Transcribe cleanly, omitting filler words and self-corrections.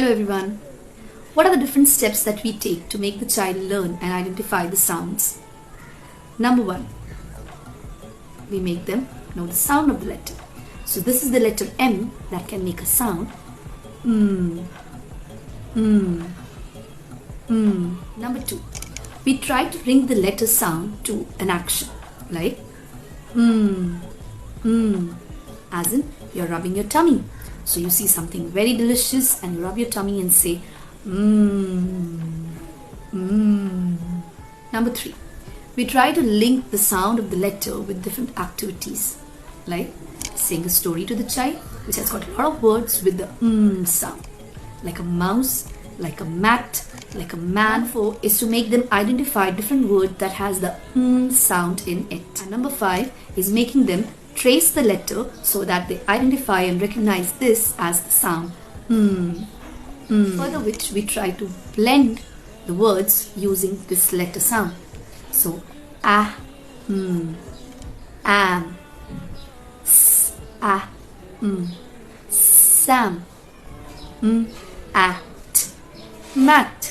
Hello everyone. What are the different steps that we take to make the child learn and identify the sounds? Number one, we make them know the sound of the letter. So this is the letter M that can make a sound. Number two, we try to bring the letter sound to an action like as in you're rubbing your tummy. So you see something very delicious and you rub your tummy and say Number three, we try to link the sound of the letter with different activities like saying a story to the child which has got a lot of words with the sound, like a mouse, like a mat, like a man. Four is to make them identify different words that has the sound in it. And number five is making them trace the letter so that they identify and recognize this as the sound Further which we try to blend the words using this letter sound. So am, sam, at, mat.